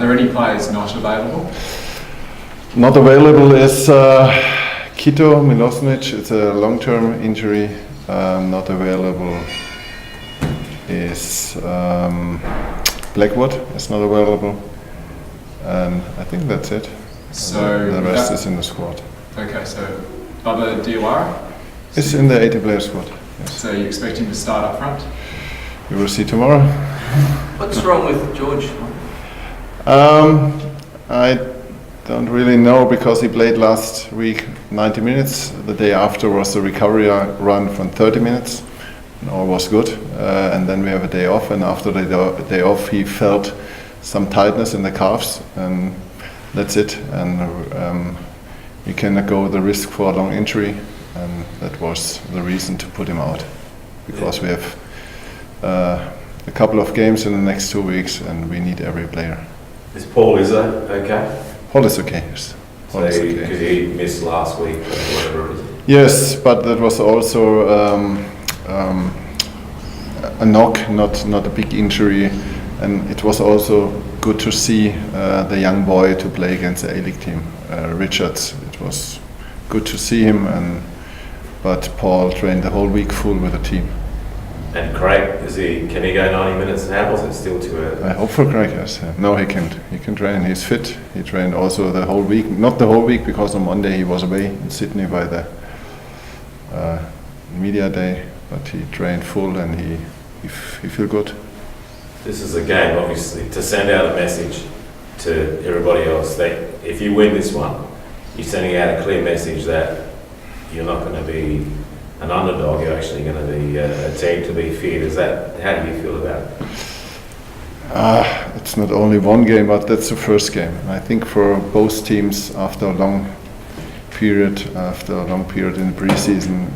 there any players not available? Not available is Kito Milosnic. It's a long-term injury. Not available is Blackwood. It's not available, and I think that's it. So the rest is in the squad. Okay, so Bubba Diawara? It's in the 80-player squad. Yes. So you expect him to start up front? You will see tomorrow. What's wrong with George? I don't really know, because he played last week 90 minutes. The day after was the recovery run from 30 minutes. And all was good. And then we have a day off, and after the day off he felt some tightness in the calves, and that's it. And we cannot go the risk for a long injury, and that was the reason to put him out, because we have a couple of games in the next 2 weeks, and we need every player. Is Paul Izzo okay? Paul is okay, yes. Paul is okay. Because he missed last week or whatever it is. Yes, but that was also a knock, not a big injury, and it was also good to see the young boy to play against the A-League team, Richards. It was good to see him, but Paul trained the whole week full with the team. And Craig, can he go 90 minutes now, or is it still too early? I hope for Craig, yes. No, he can't. He can train. He's fit. He trained also the whole week. Not the whole week, because on Monday he was away in Sydney by the media day. But he trained full, and he feel good. This is a game, obviously, to send out a message to everybody else that if you win this one, you're sending out a clear message that you're not going to be an underdog, you're actually going to be a team to be feared. How do you feel about it? It's not only one game, but that's the first game. I think for both teams, after a long period in the preseason,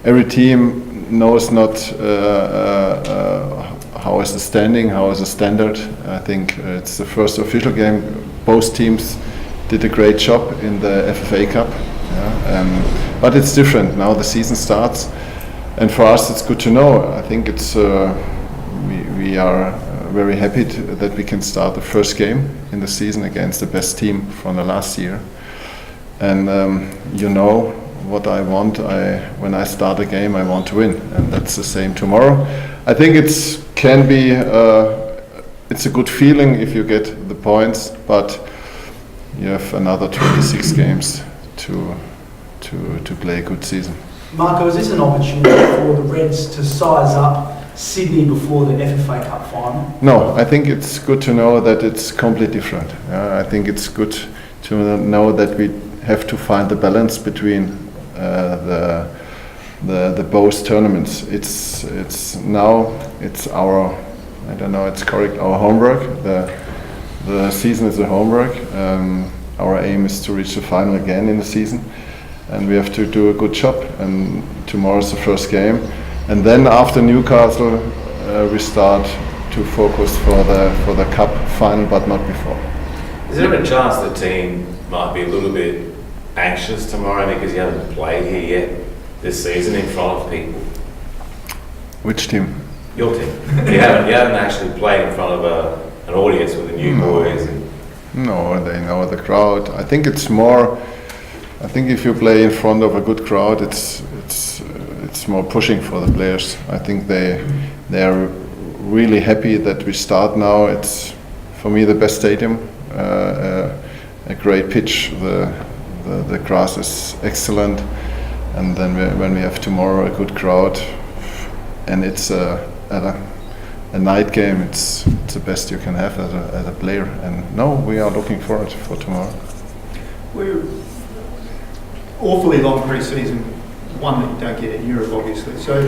every team knows not how is the standing, how is the standard. I think it's the first official game. Both teams did a great job in the FFA Cup. But it's different now. The season starts, and for us it's good to know. I think it's we are very happy that we can start the first game in the season against the best team from the last year. And you know what I want. When I start a game, I want to win, and that's the same tomorrow. I think it's a good feeling if you get the points, but you have another 26 games to play a good season. Marco, is this an opportunity for the Reds to size up Sydney before the FFA Cup final? No, I think it's good to know that it's completely different. I think it's good to know that we have to find the balance between the both tournaments. It's our, I don't know, it's correct, our homework. The season is a homework. Our aim is to reach the final again in the season, and we have to do a good job. And tomorrow's the first game, and then after Newcastle, we start to focus for the cup final, but not before. Is there a chance the team might be a little bit anxious tomorrow because you haven't played here yet this season in front of people? Which team? Your team. You haven't actually played in front of an audience with the new boys. No, they know the crowd. I think it's more. I think if you play in front of a good crowd, it's more pushing for the players. I think they are really happy that we start now. It's for me the best stadium, a great pitch. The grass is excellent, and then when we have tomorrow a good crowd, and it's a night game, it's the best you can have as a player. And no, we are looking forward for tomorrow. We're awfully long pre-season, one that you don't get in Europe, obviously. So,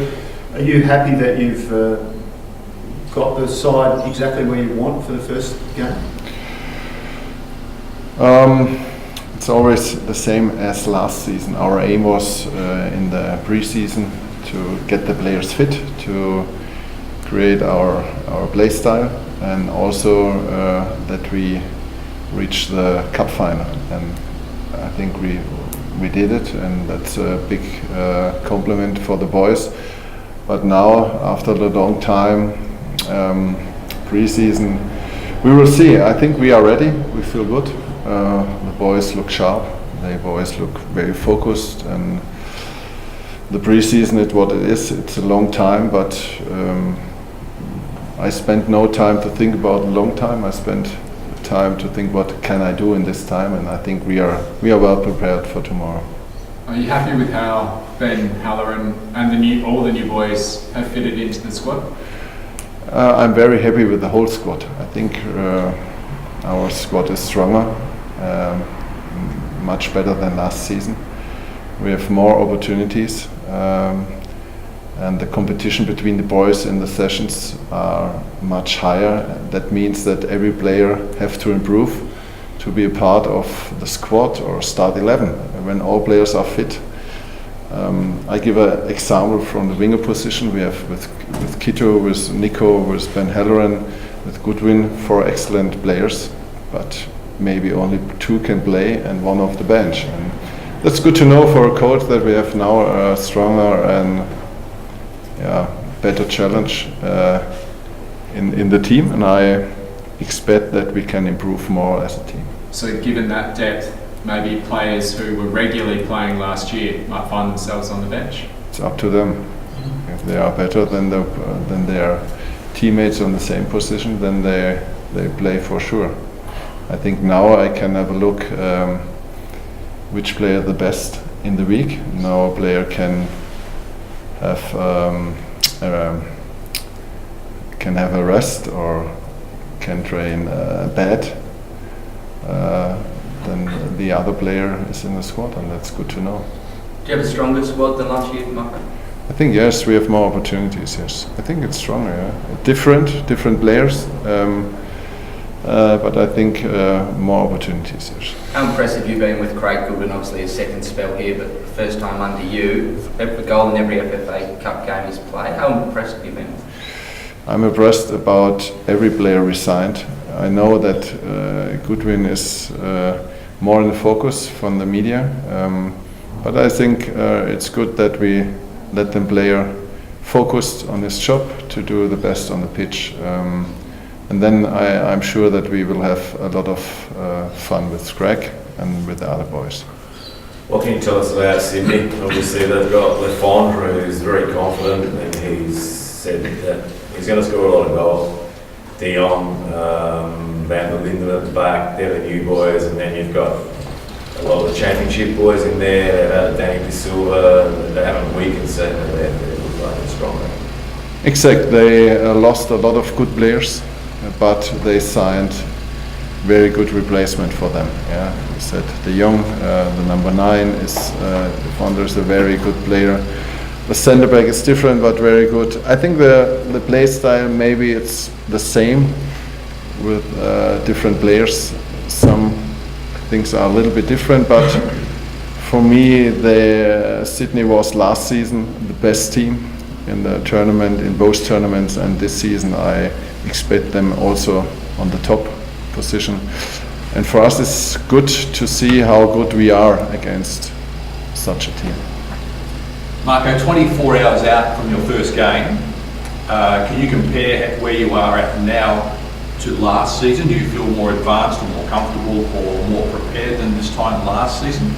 are you happy that you've got the side exactly where you want for the first game? It's always the same as last season. Our aim was in the pre-season to get the players fit, to create our play style, and also that we reach the cup final. And I think we did it, and that's a big compliment for the boys. But now, after the long time pre-season, We will see. I think we are ready. We feel good. The boys look sharp. The boys look very focused. And the pre-season is what it is. It's a long time, but I spent no time to think about a long time. I spent time to think what can I do in this time, and I think we are well prepared for tomorrow. Are you happy with how Ben, Halloran and all the new boys have fitted into the squad? I'm very happy with the whole squad. I think our squad is stronger, much better than last season. We have more opportunities, and the competition between the boys in the sessions are much higher. That means that every player have to improve to be a part of the squad or start 11 when all players are fit. I give an example from the winger position. We have with Kito, with Nico, with Ben Halloran, with Goodwin, 4 excellent players, but maybe only 2 can play and 1 off the bench. And that's good to know for a coach that we have now a stronger and better challenge in the team, and I expect that we can improve more as a team. So given that depth, maybe players who were regularly playing last year might find themselves on the bench? It's up to them. If they are better than their teammates on the same position, then they play for sure. I think now I can have a look which player the best in the week. Now a player can have a rest or can train bad. Then the other player is in the squad, and that's good to know. Do you have a stronger squad than last year, Marco? I think yes, we have more opportunities. Yes, I think it's stronger. Yeah, different players, but I think more opportunities. Yes. How impressive have you been with Craig Goodwin? Obviously, a second spell here, but first time under you. A goal in every FFA Cup game he's played. How impressed have you been? I'm impressed about every player we signed. I know that Goodwin is more in the focus from the media, but I think it's good that we let them player focused on his job to do the best on the pitch, and then I'm sure that we will have a lot of fun with Greg and with the other boys. What can you tell us about Sydney? Obviously they've got Lefondre, who's very confident, and he's said that he's going to score a lot of goals. De Jong, Van der Linden at the back, they're the new boys, and then you've got a lot of the championship boys in there. They've had Danny De Silva, they haven't weakened, certainly they look like they're stronger. Exactly, they lost a lot of good players, but they signed very good replacement for them. Yeah, we said De Jong, the number 9 is Lefondre is a very good player. The centre back is different, but very good. I think the play style, maybe it's the same with different players. Some things are a little bit different, but for me, Sydney was last season the best team in the tournament, in both tournaments, and this season I expect them also on the top position. And for us, it's good to see how good we are against such a team. Marco, 24 hours out from your first game, can you compare where you are at now to last season? Do you feel more advanced or more comfortable or more prepared than this time last season?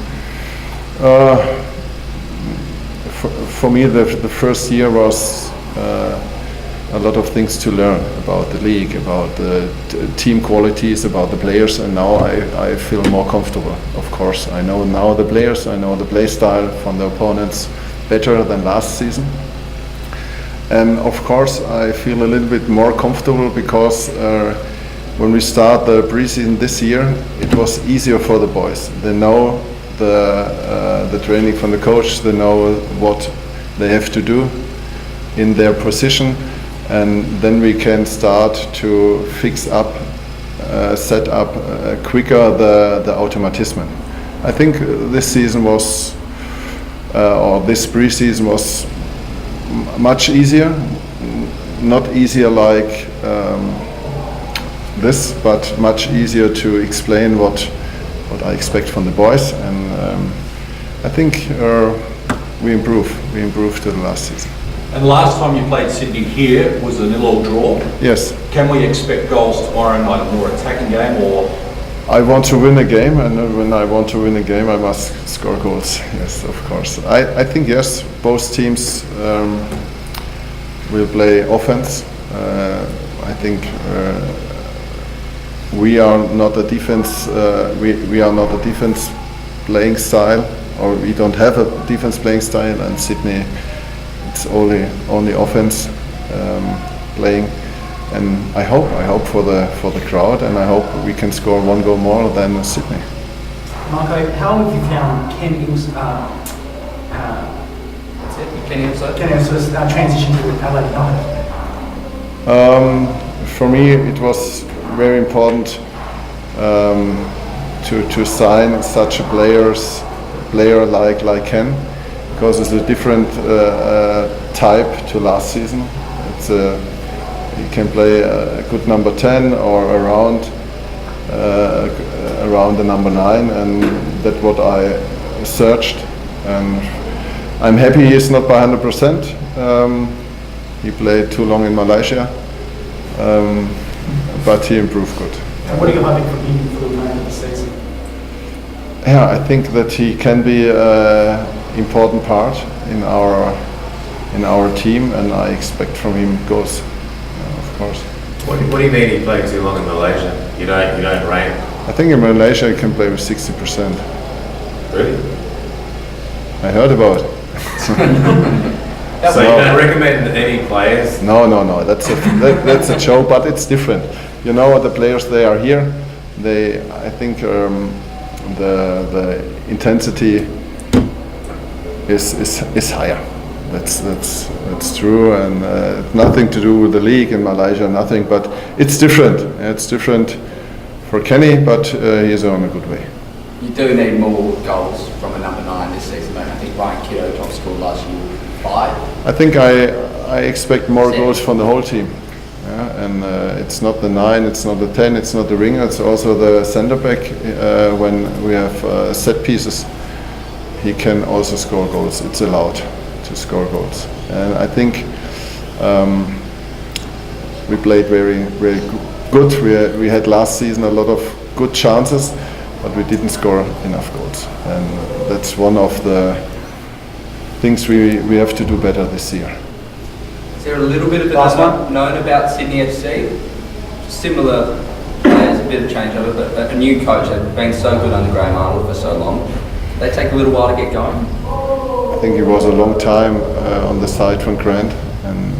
For me, the first year was a lot of things to learn about the league, about the team qualities, about the players, and now I feel more comfortable. Of course, I know now the players, I know the play style from the opponents better than last season. And of course, I feel a little bit more comfortable because when we start the pre-season this year, it was easier for the boys. They know the training from the coach, they know what they have to do in their position, and then we can start to fix up, set up quicker the automatism. I think this season was, or this pre-season was much easier, not easier like this, but much easier to explain what I expect from the boys, and I think we improved to the last season. And last time you played Sydney here was a 0-0 draw. Yes, Can we expect goals tomorrow night, a more attacking game, or I want to win a game, and when I want to win a game, I must score goals. Yes, of course. I think yes, both teams will play offense. I think we are not a defense. We are not a defense playing style, or we don't have a defense playing style. And Sydney, it's only offense playing. And I hope for the crowd, and I hope we can score one goal more than Sydney. Marco, how have you found Ken Il's transition to Adelaide United? For me, it was very important to sign such a player like Ken, because it's a different type to last season. He can play a good number 10 or around the number 9, and that's what I searched. And I'm happy he is not by 100%. He played too long in Malaysia, but he improved good. And what are you hoping from him for the remainder of the season? Yeah, I think that he can be an important part in our team, and I expect from him goals. Of course. What do you mean he played too long in Malaysia? You don't rate him? I think in Malaysia he can play with 60%. Really? I heard about it. So you don't recommend any players? No. That's a joke, but it's different. You know, the players they are here. I think the intensity is higher. That's true, and nothing to do with the league in Malaysia, nothing. But it's different. It's different for Kenny, but he is on a good way. You do need more goals from a number 9 this season, though. I think Ryan Kiddo top scored last year with 5. I think I expect more goals from the whole team. Yeah, and it's not the 9, it's not the 10, it's not the winger, it's also the centre back. When we have set pieces, he can also score goals. It's allowed to score goals, and I think we played very good. We had last season a lot of good chances, but we didn't score enough goals, and that's one of the things we have to do better this year. Is there a little bit of it known about Sydney FC? Similar players, a bit of changeover, but a new coach that's been so good under Graham Arnold for so long. They take a little while to get going. I think it was a long time on the side from Grant, and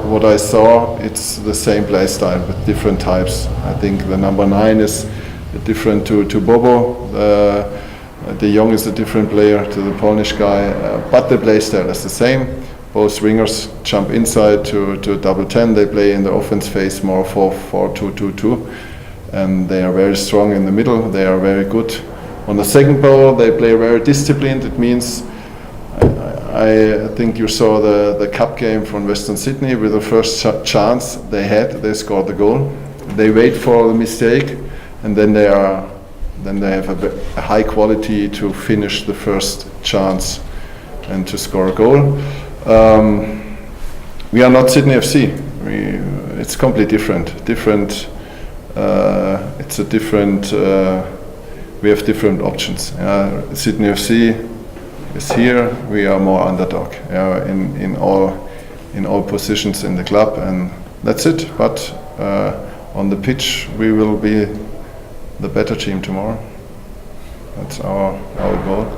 what I saw, it's the same play style with different types. I think the number 9 is different to Bobo. De Jong is a different player to the Polish guy, but the play style is the same. Both wingers jump inside to double 10. They play in the offense phase more 4-4-2-2-2, and they are very strong in the middle. They are very good. On the second ball, they play very disciplined. It means, I think you saw the cup game from Western Sydney. With the first chance they had, they scored the goal. They wait for the mistake, and then they have a high quality to finish the first chance and to score a goal. We are not Sydney FC. It's completely different. It's a different. We have different options. Sydney FC is here. We are more underdog in all positions in the club, and that's it. But on the pitch, we will be the better team tomorrow. That's our goal.